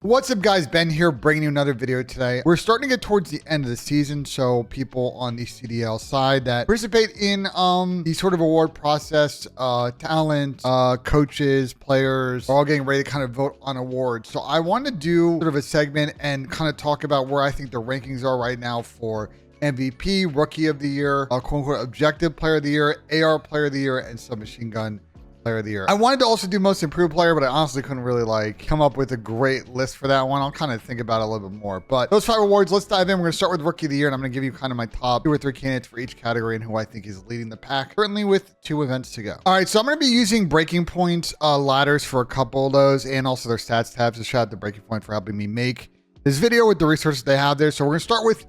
What's up, guys? Ben here, bringing you another video today. We're starting to get towards the end of the season, so people on the CDL side that participate in the sort of award process, talent, coaches, players, are all getting ready to kind of vote on awards. So I want to do sort of a segment and kind of talk about where I think the rankings are right now for MVP, Rookie of the Year, quote unquote Objective Player of the Year, AR Player of the Year, and Submachine Gun Player of the Year. I wanted to also do Most Improved Player, but I honestly couldn't really come up with a great list for that one. I'll kind of think about it a little bit more. But those 5 awards, let's dive in. We're going to start with Rookie of the Year, and I'm going to give you kind of my top 2 or 3 candidates for each category and who I think is leading the pack, currently with 2 events to go. All right, so I'm going to be using Breaking Point ladders for a couple of those and also their stats tabs. So shout out to Breaking Point for helping me make this video with the resources they have there. So we're going to start with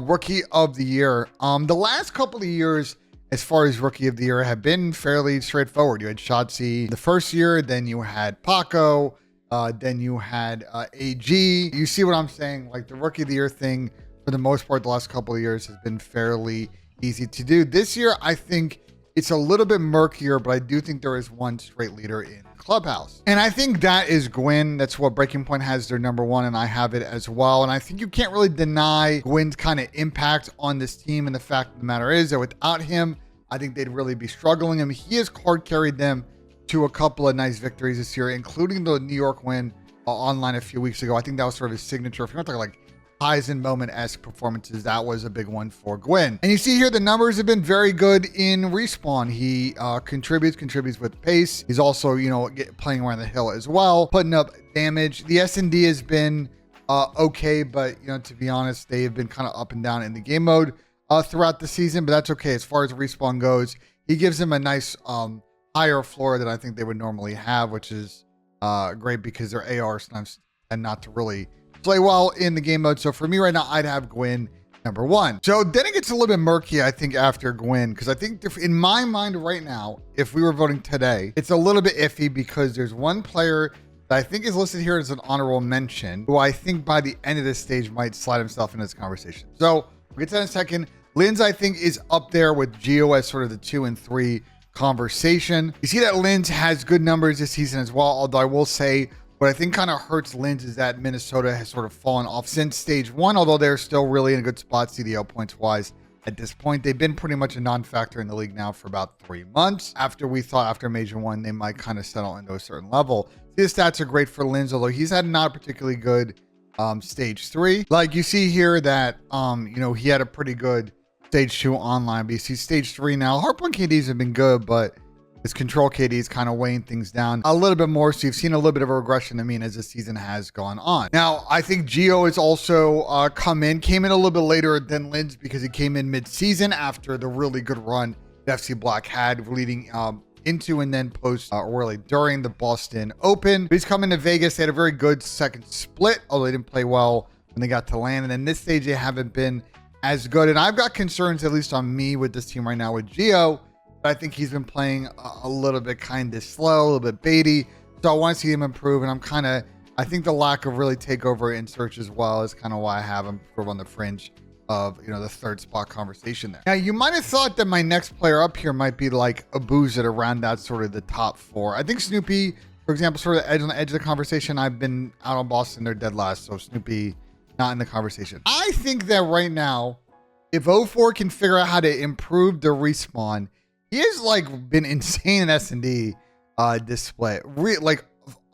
Rookie of the Year. The last couple of years, as far as Rookie of the Year, have been fairly straightforward. You had Shotzi the first year, then you had Paco, then you had AG. You see what I'm saying? Like, the Rookie of the Year thing, for the most part, the last couple of years has been fairly easy to do. This year, I think it's a little bit murkier, but I do think there is one straight leader in Clubhouse. And I think that is Gwyn. That's what Breaking Point has their #1, and I have it as well. And I think you can't really deny Gwyn's kind of impact on this team. And the fact of the matter is that without him, I think they'd really be struggling. I mean, he has card carried them to a couple of nice victories this year, including the New York win online a few weeks ago. I think that was sort of his signature. If you want to talk like Heisen moment-esque performances, that was a big one for Gwyn. And you see here, the numbers have been very good in Respawn. He contributes with pace. He's also, playing around the hill as well, putting up damage. The S&D has been okay, but, to be honest, they have been kind of up and down in the game mode throughout the season, but that's okay. As far as Respawn goes, he gives them a nice higher floor than I think they would normally have, which is great because their AR sometimes tend not to really play well in the game mode. So for me right now, I'd have Gwyn #1. So then it gets a little bit murky, I think, after Gwyn, because I think in my mind right now, if we were voting today, it's a little bit iffy because there's one player that I think is listed here as an honorable mention, who I think by the end of this stage might slide himself into this conversation. So we'll get to that in a second. Linz, I think, is up there with Geo as sort of the 2 and 3 conversation. You see that Linz has good numbers this season as well, although I will say what I think kind of hurts Linz is that Minnesota has sort of fallen off since stage 1, although they're still really in a good spot CDL points-wise at this point. They've been pretty much a non-factor in the league now for about 3 months. After we thought after Major 1, they might kind of settle into a certain level. His stats are great for Linz, although he's had not particularly good stage 3. Like you see here that, he had a pretty good stage 2 online, but you see stage 3 now. Hardpoint KDs have been good, but his control KD is kind of weighing things down a little bit more. So you've seen a little bit of a regression, as the season has gone on. Now, I think Geo has also came in a little bit later than Linz because he came in mid-season after the really good run that FC Black had leading into and then post really during the Boston Open. But he's coming to Vegas. They had a very good second split, although they didn't play well when they got to LAN. And then this stage, they haven't been as good. And I've got concerns, at least on me, with this team right now with Geo. But I think he's been playing a little bit kind of slow, a little bit baity. So I want to see him improve. And I think the lack of really takeover in search as well is kind of why I have him sort of on the fringe of, the 3rd spot conversation there. Now, you might have thought that my next player up here might be like Abuza to round out sort of the top 4. I think Snoopy, for example, sort of on the edge of the conversation. I've been out on Boston. They're dead last. So Snoopy, not in the conversation. I think that right now, if 04 can figure out how to improve the Respawn, he has been insane in S&D display,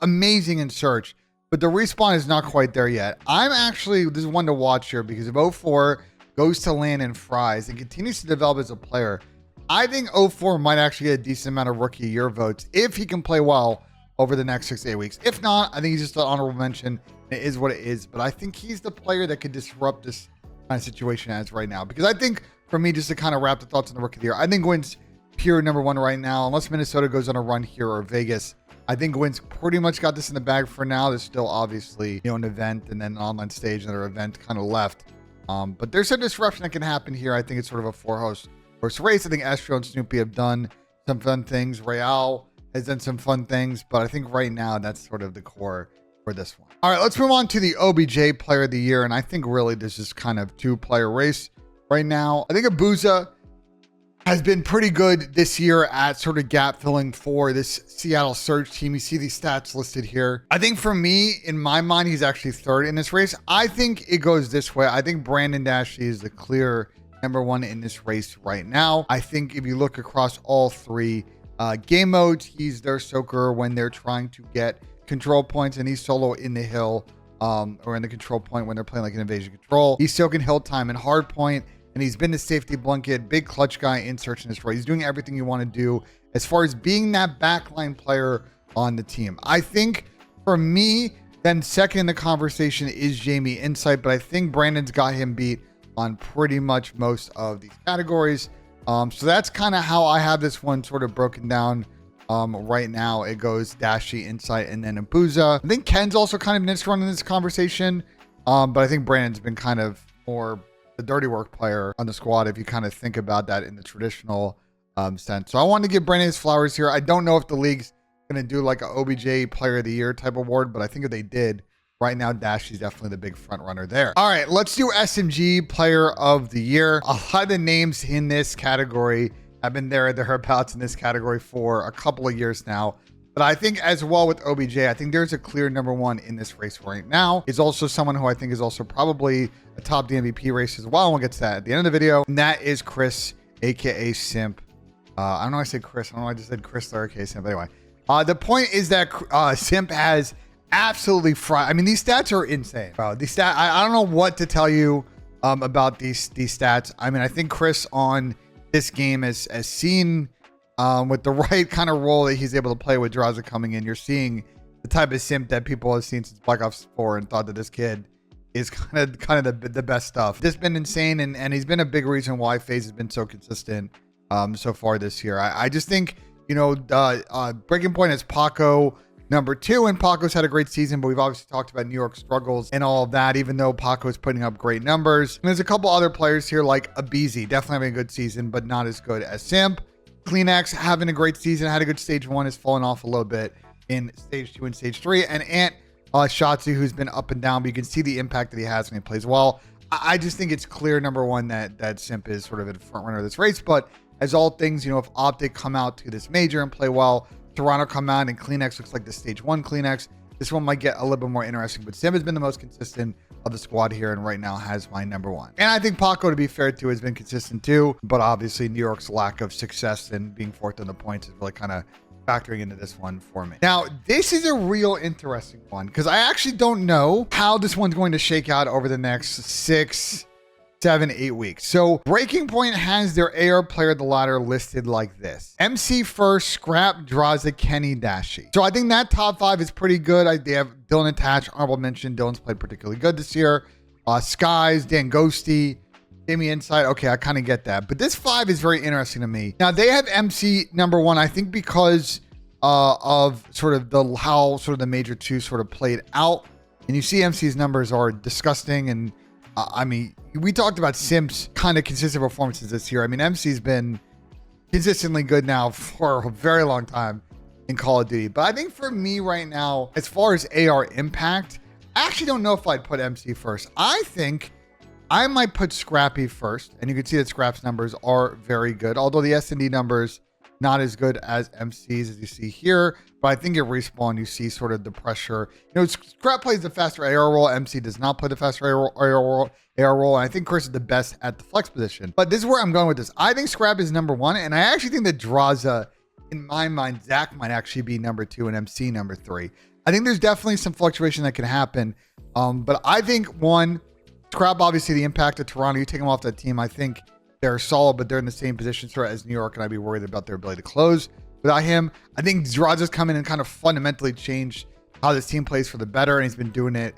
amazing in search, but the Respawn is not quite there yet. This is one to watch here, because if 04 goes to LAN and fries and continues to develop as a player, I think 04 might actually get a decent amount of Rookie Year votes if he can play well over the next 6 to 8 weeks. If not, I think he's just an honorable mention. It is what it is, but I think he's the player that could disrupt this kind of situation as right now, because I think, for me, just to kind of wrap the thoughts on the Rookie of the Year, I think Gwyn's pure #1 right now, unless Minnesota goes on a run here or Vegas. I think Gwyn's pretty much got this in the bag for now. There's still obviously, an event and then an online stage, another event kind of left. But there's some disruption that can happen here. I think it's sort of a 4-horse race. I think Astro and Snoopy have done some fun things. Real has done some fun things, but I think right now that's sort of the core for this one. All right, let's move on to the OBJ Player of the Year. And I think really this is kind of 2-player race right now. I think Abuza has been pretty good this year at sort of gap filling for this Seattle Surge team. You see these stats listed here. I think for me, in my mind, he's actually third in this race. I think it goes this way. I think Brandon Dashley is the clear #1 in this race right now. I think if you look across all three game modes, he's their soaker when they're trying to get control points, and he's solo in the hill or in the control point when they're playing like an invasion control. He's soaking hill time and hard point. And he's been the safety blanket, big clutch guy in search and destroy. He's doing everything you want to do as far as being that backline player on the team. I think for me, then second in the conversation is Jamie Insight, but I think Brandon's got him beat on pretty much most of these categories. So that's kind of how I have this one sort of broken down. Right now, it goes Dashi, Insight, and then Abuza. I think Ken's also kind of next run in this conversation, but I think Brandon's been kind of more the dirty work player on the squad, if you kind of think about that in the traditional sense. So I wanted to give Brandon his flowers here. I don't know if the league's going to do like a OBJ Player of the Year type award, but I think if they did, right now, Dashy's definitely the big front runner there. All right, let's do SMG Player of the Year. A lot of the names in this category have been thereabouts in this category for a couple of years now. But I think as well with OBJ, I think there's a clear #1 in this race right now. Is also someone who I think is also probably a top the MVP race as well. And we'll get to that at the end of the video. And that is Chris, aka Simp. I don't know why I said Chris. I don't know why I just said Chris, aka Simp. Anyway, the point is that Simp has absolutely fried. I mean, these stats are insane, bro. These stats, I don't know what to tell you about these stats. I mean, I think Chris on this game has seen with the right kind of role that he's able to play with Draza coming in. You're seeing the type of Simp that people have seen since Black Ops 4 and thought that this kid is kind of the best stuff. This has been insane, and he's been a big reason why Faze has been so consistent so far this year. I just think, you know, Breaking Point is Paco #2, and Paco's had a great season, but we've obviously talked about New York struggles and all of that, even though Paco is putting up great numbers. And there's a couple other players here like Abizi, definitely having a good season, but not as good as Simp. Kleenex having a great season, had a good stage 1, has fallen off a little bit in stage 2 and stage 3. And Ant Shatsu, who's been up and down, but you can see the impact that he has when he plays well. I just think it's clear #1 that Simp is sort of a front runner of this race. But as all things, you know, if Optic come out to this major and play well, Toronto come out and Kleenex looks like the stage 1 Kleenex, this one might get a little bit more interesting. But Simp has been the most consistent of the squad here, and right now has my #1. And I think Paco, to be fair to, has been consistent too, but obviously New York's lack of success and being fourth on the points is really kind of factoring into this one for me. Now, this is a real interesting one because I actually don't know how this one's going to shake out over the next 6, 7, 8 weeks. So Breaking Point has their AR player of the ladder listed like this: MC first, Scrap, Draza, Kenny, Dashi. So I think that top 5 is pretty good. They have Dylan attached, honorable mention. Dylan's played particularly good this year. Skies, Dan Ghosty, Jamie Insight. Okay, I kind of get that. But this 5 is very interesting to me. Now, they have MC #1, I think because of sort of how sort of the major 2 sort of played out. And you see MC's numbers are disgusting. And I mean, we talked about Simp's kind of consistent performances this year. I mean, MC's been consistently good now for a very long time in Call of Duty. But I think for me right now, as far as AR impact, I actually don't know if I'd put MC first. I think I might put Scrappy first. And you can see that Scrap's numbers are very good, although the S&D numbers not as good as MC's as you see here. But I think at Respawn, you see sort of the pressure. You know, Scrap plays the faster AR role. MC does not play the faster AR role. And I think Chris is the best at the flex position. But this is where I'm going with this. I think Scrap is #1. And I actually think that Draza, in my mind, Zach might actually be #2 and MC #3. I think there's definitely some fluctuation that can happen. But I think, one, Scrap, obviously the impact of Toronto, you take them off that team, I think they're solid, but they're in the same position as New York, and I'd be worried about their ability to close without him. I think Draza's come in and kind of fundamentally changed how this team plays for the better, and he's been doing it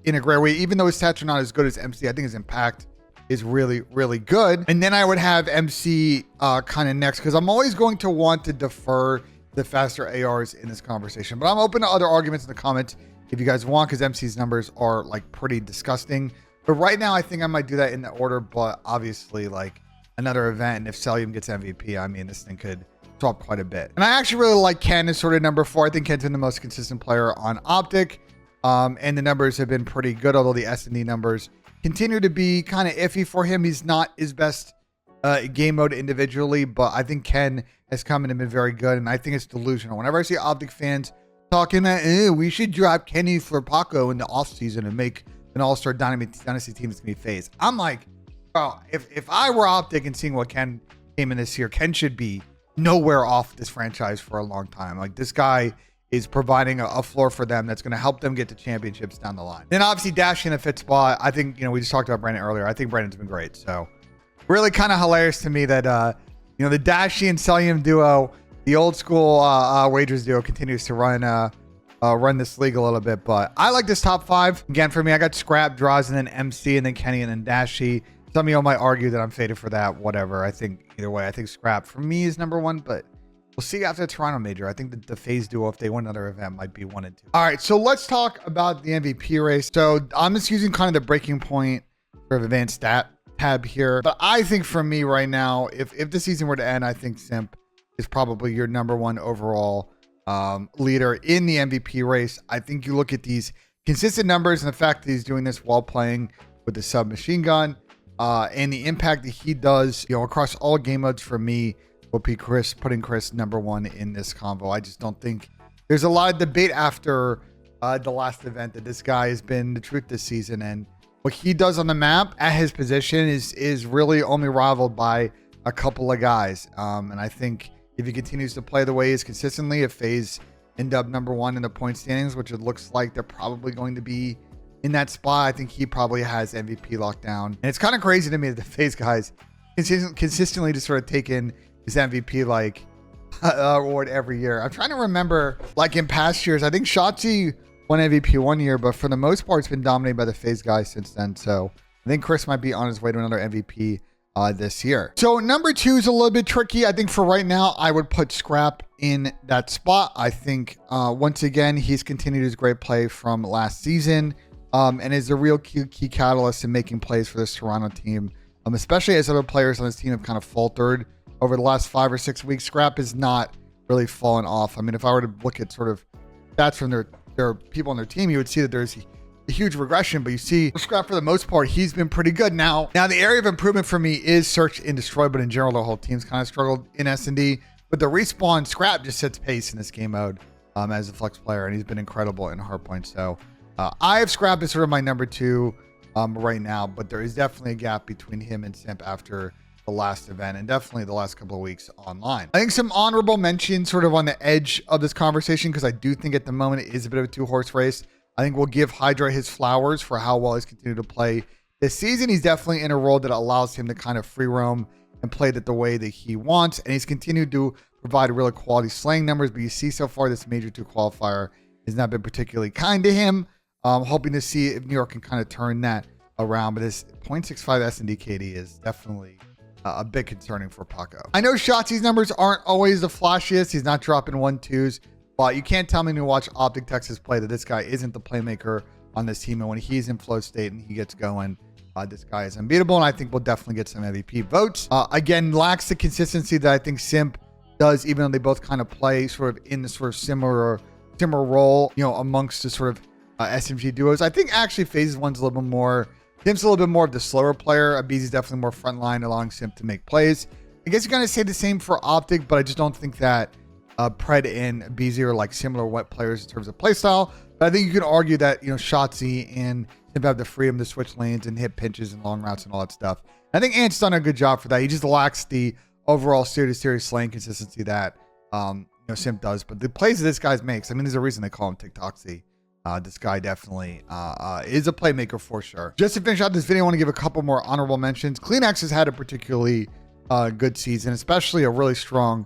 in a great way. Even though his stats are not as good as MC, I think his impact is really, really good. And then I would have MC kind of next, because I'm always going to want to defer the faster ARs in this conversation. But I'm open to other arguments in the comments if you guys want, because MC's numbers are like pretty disgusting. But right now, I think I might do that in the order. But obviously, like another event, and if Celium gets MVP, I mean, this thing could swap quite a bit. And I actually really like Ken as sort of #4. I think Ken's been the most consistent player on Optic. And the numbers have been pretty good, although the S&D numbers continue to be kind of iffy for him. He's not his best game mode individually, but I think Ken has come in and been very good, and I think it's delusional. Whenever I see Optic fans talking that we should drop Kenny for Paco in the offseason and make an all-star dynasty team that's going to be Faze, I'm like, bro, if I were Optic and seeing what Ken came in this year, Ken should be nowhere off this franchise for a long time. Like, this guy is providing a floor for them that's going to help them get to championships down the line. Then obviously Dash in a fit spot. I think, we just talked about Brandon earlier. I think Brandon's been great. So really kind of hilarious to me that, the Dashy and Celium duo, the old school wagers duo, continues to run this league a little bit. But I like this top 5. Again, for me, I got Scrap, Draws, and then MC, and then Kenny, and then Dashy. Some of y'all might argue that I'm faded for that. Whatever. I think either way, I think Scrap for me is number 1, but we'll see after the Toronto major. I think that the Faze duo, if they win another event, might be 1 and 2. All right, so let's talk about the MVP race. So I'm just using kind of the breaking point sort of advanced stat tab here. But I think for me right now, if the season were to end, I think Simp is probably your number 1 overall leader in the MVP race. I think you look at these consistent numbers and the fact that he's doing this while playing with the submachine gun and the impact that he does, across all game modes. For me, will be putting Chris number 1 in this convo. I just don't think there's a lot of debate after the last event that this guy has been the truth this season, and what he does on the map at his position is really only rivaled by a couple of guys. And I think if he continues to play the way he is consistently, if Faze end up number 1 in the point standings, which it looks like they're probably going to be in that spot, I think he probably has MVP lockdown. And it's kind of crazy to me that the Faze guys consistently just sort of take in his MVP award every year. I'm trying to remember, like in past years, I think Shotzi won MVP one year, but for the most part, it's been dominated by the Faze guys since then. So I think Chris might be on his way to another MVP this year. So number 2 is a little bit tricky. I think for right now, I would put Scrap in that spot. I think once again, he's continued his great play from last season and is a real key catalyst in making plays for this Toronto team, especially as other players on this team have kind of faltered over the last 5 or 6 weeks. Scrap is not really fallen off. I mean, if I were to look at sort of stats from their people on their team, you would see that there's a huge regression, but you see Scrap, for the most part, he's been pretty good. Now the area of improvement for me is Search and Destroy, but in general, the whole team's kind of struggled in S&D. But the respawn, Scrap just sets pace in this game mode as a flex player, and he's been incredible in hardpoint. So I have Scrap as sort of my number 2 right now, but there is definitely a gap between him and Simp after the last event and definitely the last couple of weeks online. I think some honorable mentions sort of on the edge of this conversation, because I do think at the moment it is a bit of a 2-horse race. I think we'll give Hydra his flowers for how well he's continued to play this season. He's definitely in a role that allows him to kind of free roam and play that the way that he wants, and he's continued to provide really quality slaying numbers. But you see so far this Major 2 qualifier has not been particularly kind to him. Hoping to see if New York can kind of turn that around, but his 0.65 S&D KD is definitely a bit concerning for Paco. I know Shotzi's numbers aren't always the flashiest. He's not dropping 1-2s, but you can't tell me to watch Optic Texas play that this guy isn't the playmaker on this team. And when he's in flow state and he gets going, this guy is unbeatable. And I think we'll definitely get some MVP votes. Again, lacks the consistency that I think Simp does, even though they both kind of play sort of in the sort of similar role, amongst the sort of SMG duos. I think actually Faze's one's a little bit more, Simp's a little bit more of the slower player. Abizi's definitely more frontline, allowing Simp to make plays. I guess you're going to say the same for Optic, but I just don't think that Pred and Abizi are like similar wet players in terms of play style. But I think you could argue that, Shotzi and Simp have the freedom to switch lanes and hit pinches and long routes and all that stuff. I think Ant's done a good job for that. He just lacks the overall series slaying consistency that Simp does. But the plays that this guy makes, I mean, there's a reason they call him TikToksy. This guy definitely is a playmaker for sure. Just to finish out this video, I want to give a couple more honorable mentions. CleanX has had a particularly good season, especially a really strong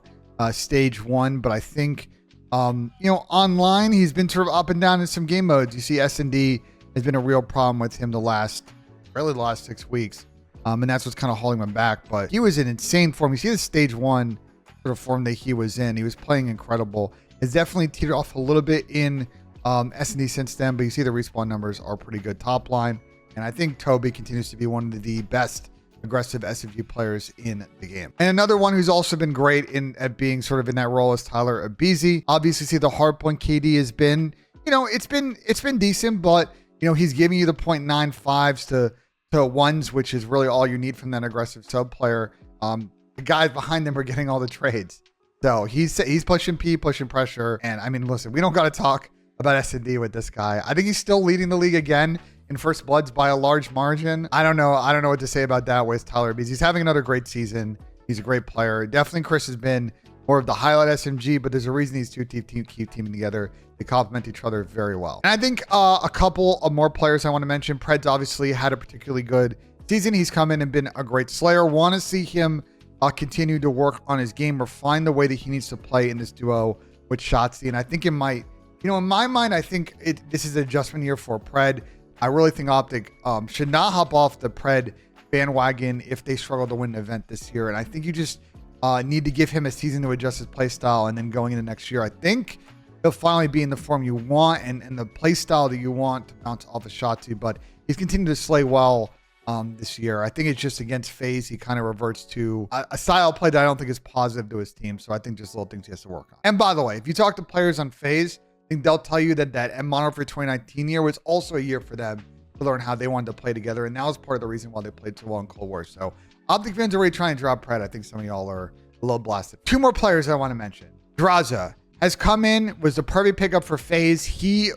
stage 1. But I think, online, he's been sort of up and down in some game modes. You see S&D has been a real problem with him the last 6 weeks. And that's what's kind of holding him back. But he was in insane form. You see the stage 1 sort of form that he was in. He was playing incredible. It's definitely teetered off a little bit in S&D since then, but you see the respawn numbers are pretty good top line. And I think Toby continues to be one of the best aggressive SMG players in the game. And another one who's also been great at being sort of in that role is Tyler Abizi. Obviously, see the hardpoint KD has been, it's been decent, but he's giving you the 0.95s to 1s, which is really all you need from that aggressive sub player. The guys behind them are getting all the trades. So he's pushing P, pushing pressure. And I mean, listen, we don't got to talk about S&D with this guy. I think he's still leading the league again in first bloods by a large margin. I don't know what to say about that with Tyler Bees. He's having another great season. He's a great player. Definitely Chris has been more of the highlight SMG, but there's a reason these two keep teaming together. They complement each other very well. And I think a couple of more players I want to mention. Pred's obviously had a particularly good season. He's come in and been a great slayer. Want to see him continue to work on his game or find the way that he needs to play in this duo with Shotzzy. And I think it might, in my mind, I think this is an adjustment year for Pred. I really think Optic should not hop off the Pred bandwagon if they struggle to win an event this year. And I think you just need to give him a season to adjust his play style. And then going into next year, I think he'll finally be in the form you want and the play style that you want to bounce off of Shotzzy. But he's continued to slay well this year. I think it's just against Faze, he kind of reverts to a style of play that I don't think is positive to his team. So I think just little things he has to work on. And by the way, if you talk to players on Faze, I think they'll tell you that Mono for 2019 year was also a year for them to learn how they wanted to play together. And that was part of the reason why they played so well in Cold War. So Optic fans are already trying to drop Pred. I think some of y'all are a little blasted. Two more players I want to mention. Draza has come in, was the perfect pickup for Faze. He,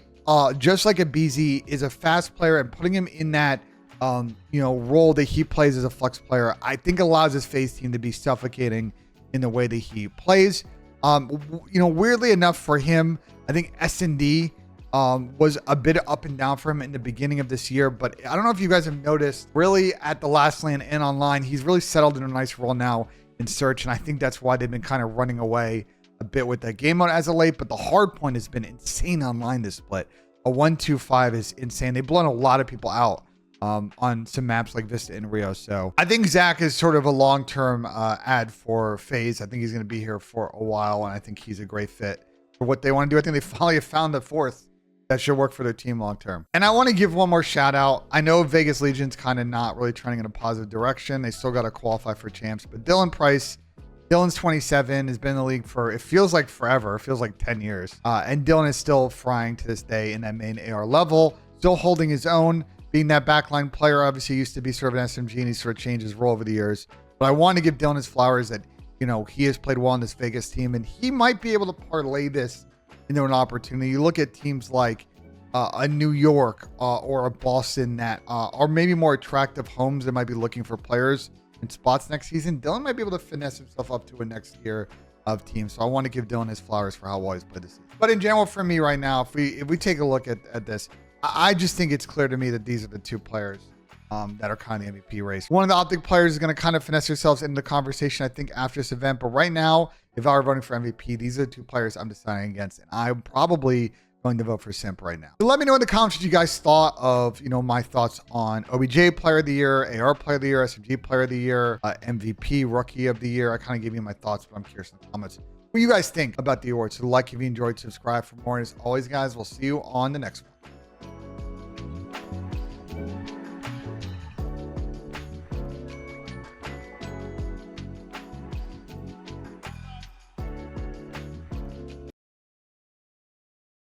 just like a BZ, is a fast player, and putting him in that role that he plays as a flex player, I think allows his Faze team to be suffocating in the way that he plays. Weirdly enough for him, I think S&D was a bit up and down for him in the beginning of this year, but I don't know if you guys have noticed, really at the last land and online, he's really settled in a nice role now in search, and I think that's why they've been kind of running away a bit with that game mode as of late. But the hard point has been insane online this split. A 1-2-5 is insane. They've blown a lot of people out on some maps like Vista and Rio. So I think Zach is sort of a long-term ad for Faze. I think he's going to be here for a while, and I think he's a great fit for what they want to do. I think they finally have found the fourth that should work for their team long-term. And I want to give one more shout out. I know Vegas Legion's kind of not really trending in a positive direction. They still got to qualify for champs, but Dylan's 27, has been in the league for, it feels like forever. It feels like 10 years. And Dylan is still frying to this day in that main AR level, still holding his own, being that backline player. Obviously used to be sort of an SMG, and he sort of changed his role over the years. But I want to give Dylan his flowers that, he has played well on this Vegas team, and he might be able to parlay this into an opportunity. You look at teams like a New York or a Boston that are maybe more attractive homes that might be looking for players in spots next season. Dylan might be able to finesse himself up to a next year of team. So I want to give Dylan his flowers for how well he's played this season. But in general, for me right now, if we take a look at this, I just think it's clear to me that these are the two players that are kind of the MVP race. One of the Optic players is going to kind of finesse yourselves into the conversation, I think, after this event. But right now, if I were voting for MVP, these are the two players I'm deciding against. And I'm probably going to vote for Simp right now. So let me know in the comments what you guys thought of, my thoughts on OBJ Player of the Year, AR Player of the Year, SMG Player of the Year, MVP Rookie of the Year. I kind of gave you my thoughts, but I'm curious in the comments what you guys think about the awards. So like if you enjoyed, subscribe for more. And as always, guys, we'll see you on the next one.